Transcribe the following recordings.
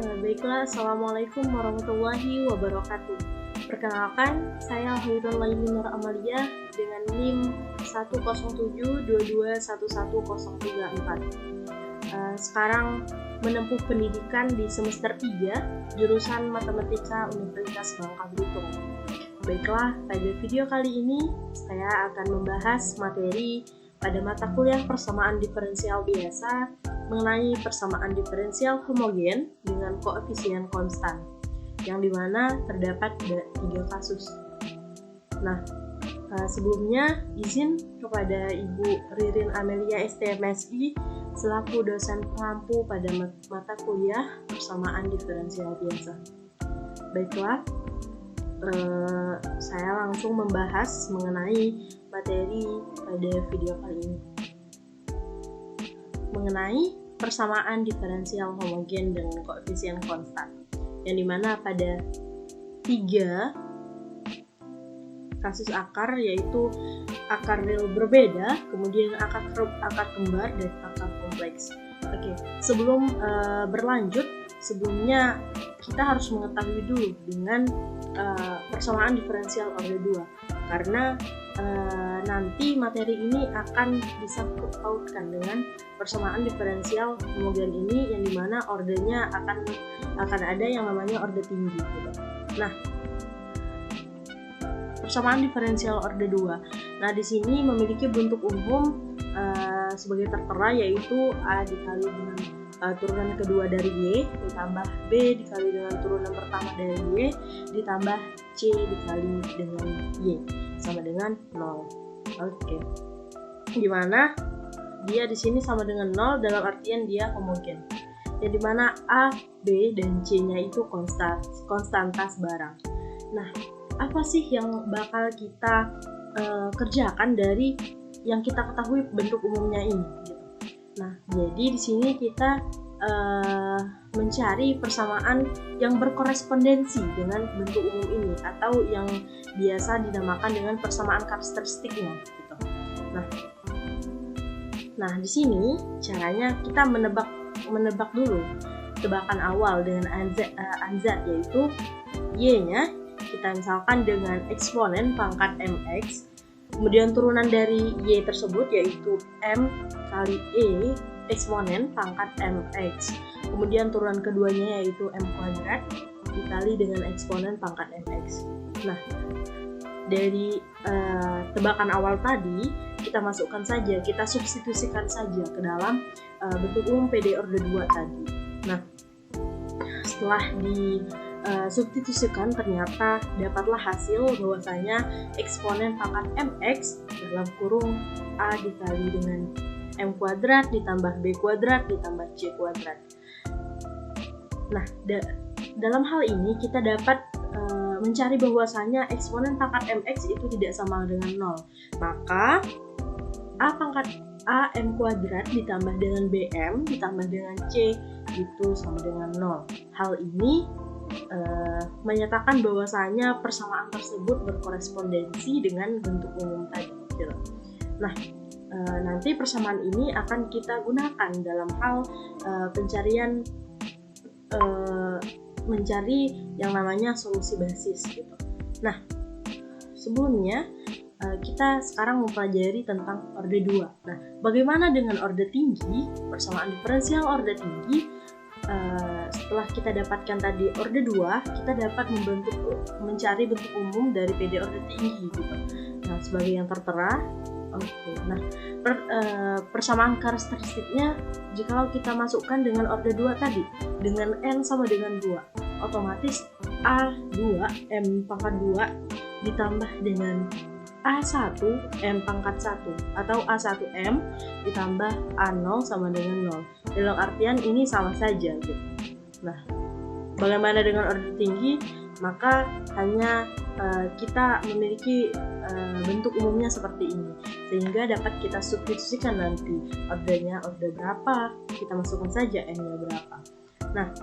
Baiklah, Assalamualaikum warahmatullahi wabarakatuh. Perkenalkan, saya Hairul Laili Nur Amalia dengan NIM 10722111034. Sekarang menempuh pendidikan di semester 3, jurusan Matematika Universitas Bangka Belitung. Baiklah, pada video kali ini saya akan membahas materi pada mata kuliah persamaan diferensial biasa mengenai persamaan diferensial homogen dengan koefisien konstan, yang dimana terdapat 3 kasus. Nah, sebelumnya izin kepada Ibu Ririn Amelia STMSI selaku dosen pengampu pada mata kuliah persamaan diferensial biasa. Baiklah, saya langsung membahas mengenai materi pada video kali ini mengenai persamaan diferensial homogen dengan koefisien konstan, yang dimana pada 3 kasus akar, yaitu akar real berbeda, kemudian akar kembar, dan akar kompleks. Oke, sebelum berlanjut, sebelumnya kita harus mengetahui dulu dengan persamaan diferensial orde 2, karena nanti materi ini akan disangkut pautkan dengan persamaan diferensial homogen ini, yang dimana ordenya akan ada yang namanya orde tinggi gitu. Nah, persamaan diferensial orde 2. Nah, di sini memiliki bentuk umum sebagai tertera, yaitu A dikali dengan turunan kedua dari Y ditambah B dikali dengan turunan pertama dari Y ditambah C dikali dengan Y sama dengan 0. Oke. Gimana? Dia di sini sama dengan 0 dalam artian dia homogen. Yang dimana A, B, dan C-nya itu konstantas barang. Nah, apa sih yang bakal kita kerjakan dari yang kita ketahui bentuk umumnya ini? Gitu. Nah, jadi di sini kita mencari persamaan yang berkorespondensi dengan bentuk umum ini, atau yang biasa dinamakan dengan persamaan karakteristiknya. Gitu. Nah, di sini caranya kita menebak dulu tebakan awal dengan anzat, yaitu y-nya kita misalkan dengan eksponen pangkat mx. Kemudian turunan dari y tersebut yaitu m kali e eksponen pangkat mx. Kemudian turunan keduanya yaitu m kuadrat dikali dengan eksponen pangkat mx. Nah, dari tebakan awal tadi kita masukkan saja, kita substitusikan saja ke dalam bentuk umum PD orde 2 tadi. Nah, setelah substitusikan ternyata dapatlah hasil bahwasanya eksponen pangkat mx dalam kurung a dikali dengan m kuadrat ditambah b kuadrat ditambah c kuadrat. Nah, dalam hal ini kita dapat mencari bahwasanya eksponen pangkat mx itu tidak sama dengan 0. Maka a pangkat a m kuadrat ditambah dengan bm ditambah dengan c itu sama dengan 0. Hal ini menyatakan bahwasanya persamaan tersebut berkorespondensi dengan bentuk umum tadi. Nah, nanti persamaan ini akan kita gunakan dalam hal pencarian mencari yang namanya solusi basis gitu. Nah, sebelumnya kita sekarang mempelajari tentang orde 2. Nah, bagaimana dengan orde tinggi? Persamaan diferensial orde tinggi, setelah kita dapatkan tadi orde 2, kita dapat mencari bentuk umum dari PD orde tinggi gitu. Nah, sebagai yang tertera. Oke. Nah, persamaan karakteristiknya jika kita masukkan dengan orde 2 tadi dengan n sama dengan 2, otomatis A2 M pangkat 2 ditambah dengan A1 M pangkat 1 atau A1 M ditambah A0 sama dengan 0. Dalam artian ini sama saja gitu. Nah, bagaimana dengan orde tinggi? Maka hanya kita memiliki bentuk umumnya seperti ini, sehingga dapat kita substitusikan nanti ordenya orde berapa, kita masukkan saja n-nya berapa. Nah,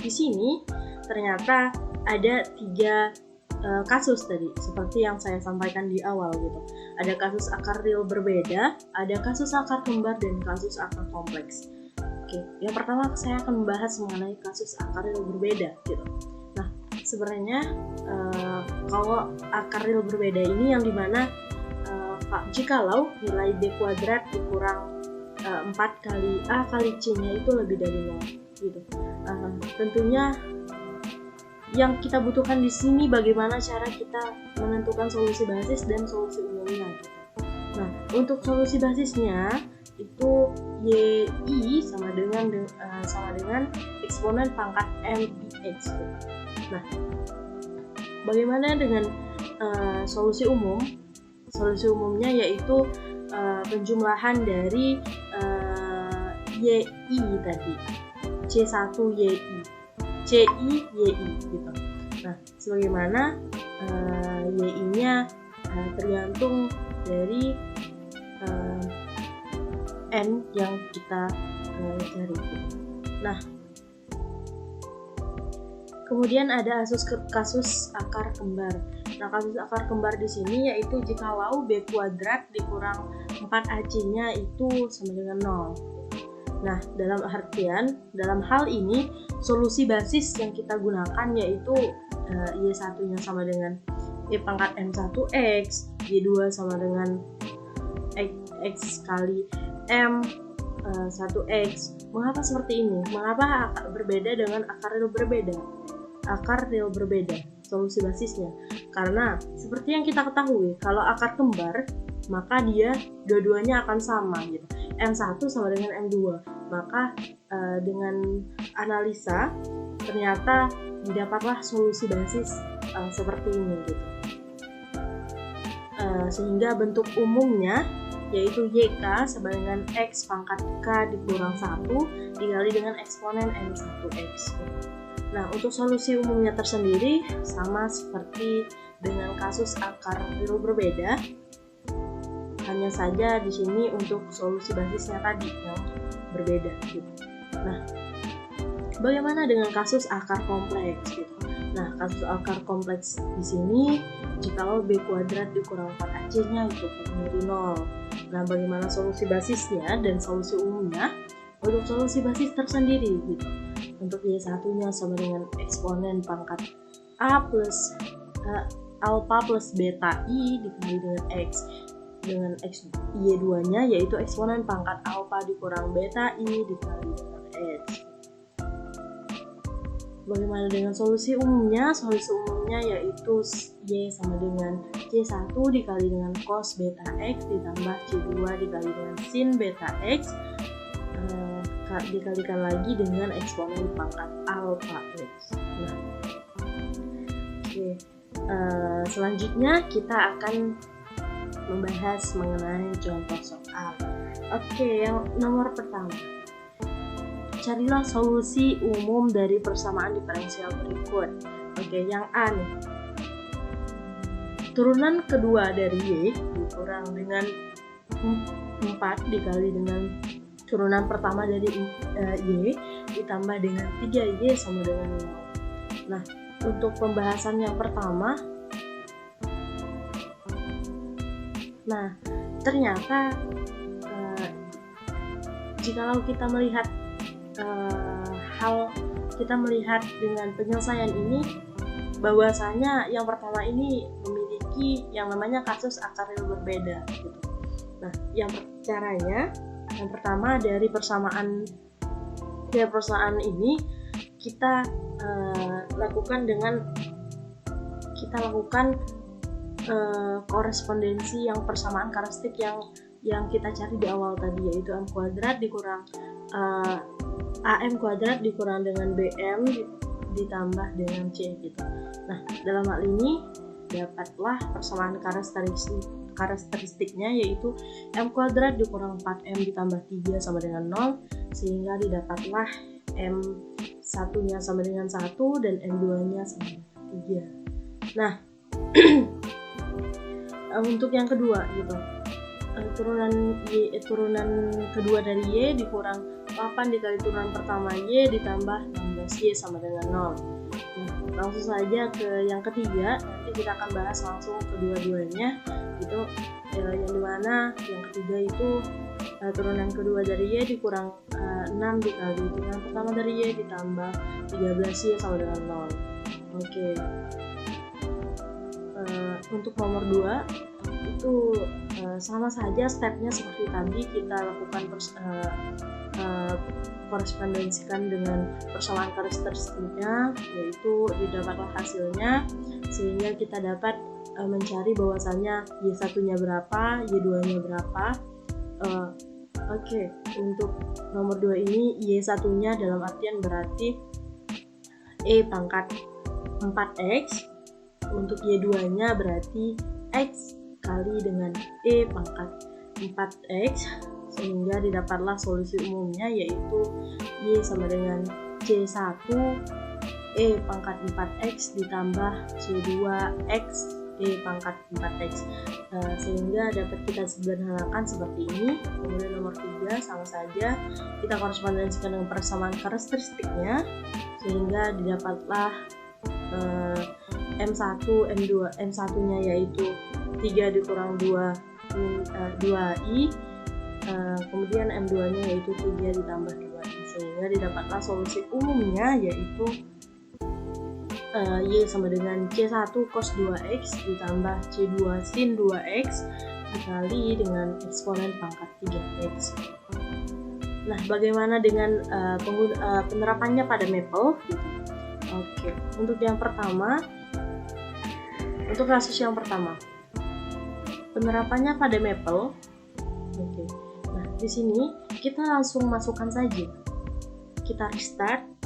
di sini ternyata ada 3 kasus tadi, seperti yang saya sampaikan di awal gitu. Ada kasus akar real berbeda, ada kasus akar kembar, dan kasus akar kompleks. Oke, yang pertama saya akan membahas mengenai kasus akar real berbeda gitu. Nah, sebenarnya kalau akar real berbeda ini yang dimana jikalau nilai B kuadrat dikurang 4 kali A kali C-nya itu lebih dari 0 gitu. Tentunya yang kita butuhkan di sini bagaimana cara kita menentukan solusi basis dan solusi umumnya gitu. Nah, untuk solusi basisnya itu YI sama dengan eksponen pangkat MIX gitu. Nah, bagaimana dengan solusi umum? Solusi umumnya yaitu penjumlahan dari YI tadi, C1 YI, CI YI gitu. Nah, sebagaimana YI-nya tergantung dari N yang kita cari gitu. Nah, kemudian ada kasus akar kembar. Nah, kasus akar kembar di sini yaitu jikalau B kuadrat dikurang 4AC-nya itu sama dengan 0. Nah, dalam hal ini solusi basis yang kita gunakan yaitu Y1-nya sama dengan Y pangkat M1X, Y2 sama dengan X kali M1X. Mengapa seperti ini? Mengapa akar berbeda dengan akar real berbeda? Akar real berbeda, solusi basisnya. Karena seperti yang kita ketahui, kalau akar kembar, maka dia dua-duanya akan sama gitu. M1 sama dengan M2. Maka dengan analisa ternyata didapatlah solusi basis seperti ini gitu. Sehingga bentuk umumnya yaitu YK sama dengan X pangkat K dikurang 1 dikali dengan eksponen M1X. Nah, untuk solusi umumnya tersendiri sama seperti dengan kasus akar real berbeda. Hanya saja di sini untuk solusi basisnya tadi yang berbeda gitu. Nah, bagaimana dengan kasus akar kompleks gitu? Nah, kasus akar kompleks di sini jikalau B kuadrat dikurang 4AC-nya itu kurang dari 0. Nah, bagaimana solusi basisnya dan solusi umumnya? Untuk solusi basis tersendiri gitu. Untuk Y1-nya sama dengan eksponen pangkat A plus alpha plus beta I dikali dengan X. Dengan X Y2-nya yaitu eksponen pangkat alpha dikurang beta I dikali dengan X. Bagaimana dengan solusi umumnya? Solusi umumnya yaitu Y sama dengan C1 dikali dengan cos beta X ditambah C2 dikali dengan sin beta X dikalikan lagi dengan eksponen pangkat alpha X. Nah, selanjutnya kita akan membahas mengenai contoh soal. Yang nomor pertama, carilah solusi umum dari persamaan diferensial berikut. Yang A nih, turunan kedua dari Y dikurang dengan 4 dikali dengan turunan pertama dari Y ditambah dengan 3Y sama dengan 0. Nah, untuk pembahasan yang pertama, ternyata jikalau kita melihat kita melihat dengan penyelesaian ini, bahwasanya yang pertama ini memiliki yang namanya kasus akar real berbeda gitu. Nah, caranya yang pertama dari persamaan ini kita lakukan korespondensi yang persamaan karakteristik yang kita cari di awal tadi, yaitu M kuadrat dikurang AM kuadrat dikurang dengan BM ditambah dengan C gitu. Nah, dalam hal ini dapatlah persamaan karakteristiknya yaitu M kuadrat dikurang 4M ditambah 3 sama dengan 0, sehingga didapatlah M1-nya sama dengan 1 dan M2-nya sama dengan 3. Nah, untuk yang kedua gitu, turunan kedua dari Y dikurang 8 dikali turunan pertama Y ditambah 16Y sama dengan 0. Nah, langsung saja ke yang ketiga, nanti kita akan bahas langsung kedua-duanya gitu, yang dimana yang ketiga itu turunan kedua dari Y dikurang 6 dikali turunan pertama dari Y ditambah 13Y sama dengan 0. Oke. Untuk nomor 2 itu sama saja stepnya seperti tadi, kita lakukan korespondensikan dengan persamaan karakteristiknya, yaitu didapatlah hasilnya, sehingga kita dapat mencari bahwasannya Y1-nya berapa, Y2-nya berapa. Oke, untuk nomor 2 ini Y1-nya dalam artian berarti E pangkat 4X, untuk Y2-nya berarti X kali dengan E pangkat 4X, sehingga didapatlah solusi umumnya, yaitu Y sama dengan C1 E pangkat 4X ditambah C2X E pangkat 4X, sehingga dapat kita sederhanakan seperti ini. Kemudian nomor 3 sama saja, kita korespondensikan dengan persamaan karakteristiknya, sehingga didapatlah M1, M2, M1-nya yaitu 3 dikurang 2I, kemudian M2-nya yaitu 3 ditambah 2I, sehingga didapatlah solusi umumnya, yaitu Y sama dengan C1 cos 2X ditambah C2 sin 2X dikali dengan eksponen pangkat 3X. Nah, bagaimana dengan penerapannya pada Maple? Oke, untuk yang pertama, untuk kasus yang pertama, penerapannya pada Maple. Oke. Nah, di sini kita langsung masukkan saja. Kita restart,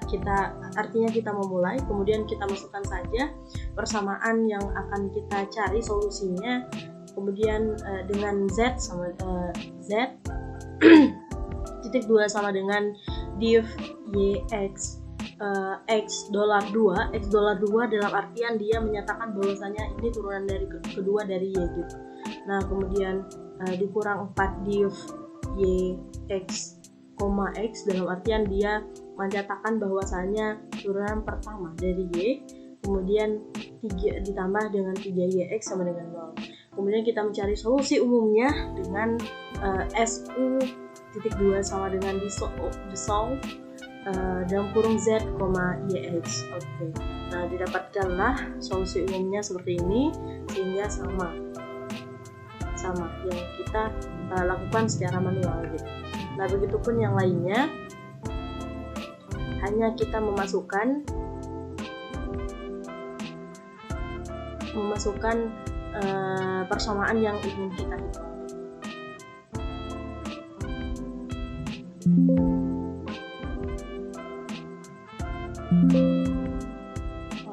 kita artinya kita memulai, kemudian kita masukkan saja persamaan yang akan kita cari solusinya. Kemudian dengan Z sama Z titik 2 sama dengan div YX X $2. X $2 dalam artian dia menyatakan bahwasanya ini turunan dari kedua dari Y gitu. Nah, kemudian dikurang 4 div Y X, X dalam artian dia menyatakan bahwasanya turunan pertama dari Y, kemudian 3 ditambah dengan 3YX sama dengan 0. Kemudian kita mencari solusi umumnya dengan SU titik 2 sama dengan dissolve dalam kurung Z, YX. Oke. Nah, didapatkanlah solusi umumnya seperti ini, sehingga sama yang kita lakukan secara manual gitu. Nah, begitupun yang lainnya, hanya kita memasukkan persamaan yang ingin kita hitung.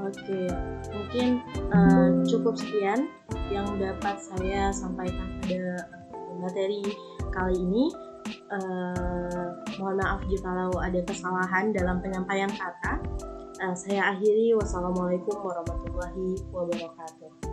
Oke, mungkin cukup sekian yang dapat saya sampaikan pada materi kali ini. Mohon maaf jika ada kesalahan dalam penyampaian kata. Saya akhiri. Wassalamualaikum warahmatullahi wabarakatuh.